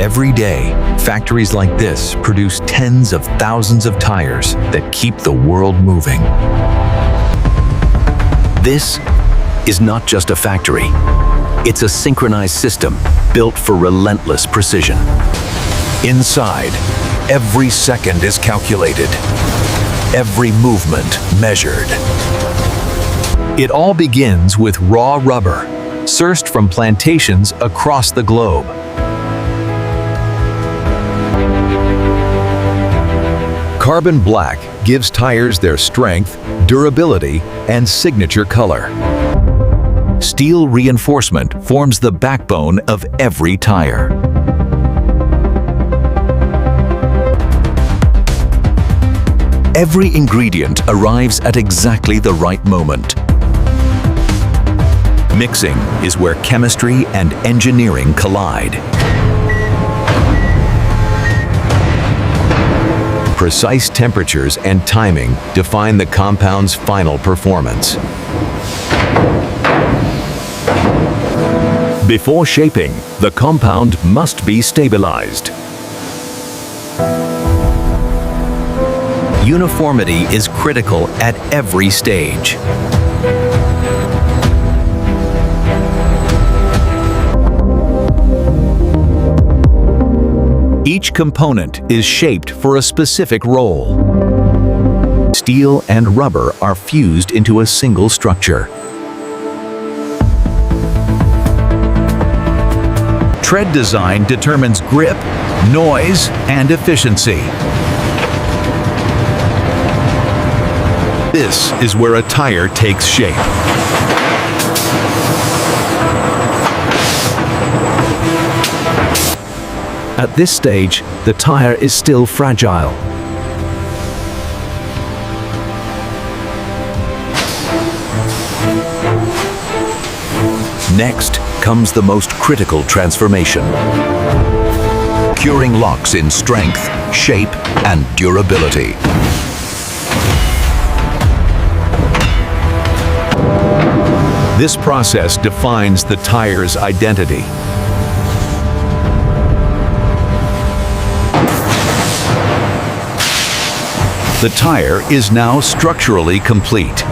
Every day, factories like this produce tens of thousands of tires that keep the world moving. This is not just a factory. It's a synchronized system built for relentless precision. Inside, every second is calculated, every movement measured. It all begins with raw rubber, sourced from plantations across the globe. Carbon black gives tires their strength, durability, and signature color. Steel reinforcement forms the backbone of every tire. Every ingredient arrives at exactly the right moment. Mixing is where chemistry and engineering collide. Precise temperatures and timing define the compound's final performance. Before shaping, the compound must be stabilized. Uniformity is critical at every stage. Each component is shaped for a specific role. Steel and rubber are fused into a single structure. Tread design determines grip, noise, and efficiency. This is where a tire takes shape. At this stage, the tire is still fragile. Next comes the most critical transformation. Curing locks in strength, shape, and durability. This process defines the tire's identity. The tire is now structurally complete.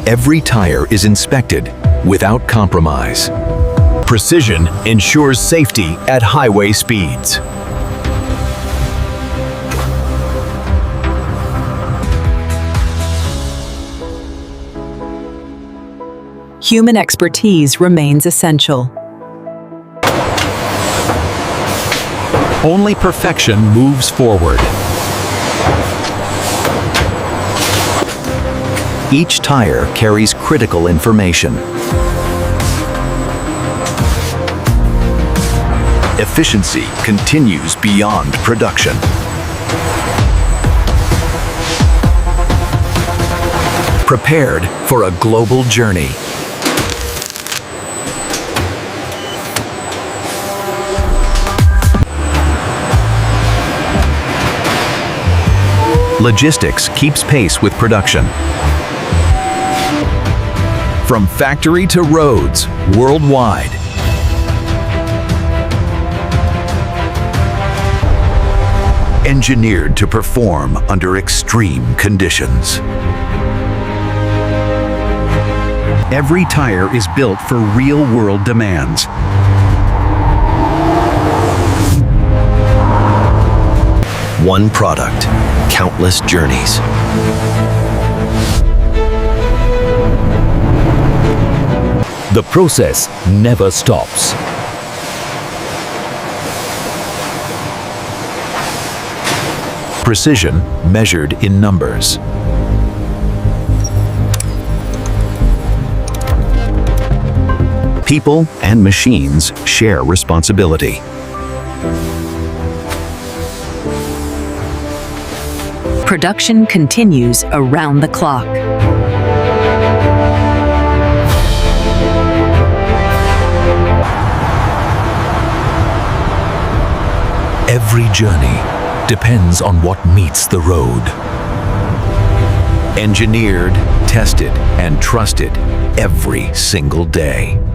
Every tire is inspected without compromise. Precision ensures safety at highway speeds. Human expertise remains essential. Only perfection moves forward. Each tire carries critical information. Efficiency continues beyond production. Prepared for a global journey. Logistics keeps pace with production. From factory to roads, worldwide. Engineered to perform under extreme conditions. Every tire is built for real-world demands. One product, countless journeys. The process never stops. Precision measured in numbers. People and machines share responsibility. Production continues around the clock. Every journey depends on what meets the road. Engineered, tested, and trusted, every single day.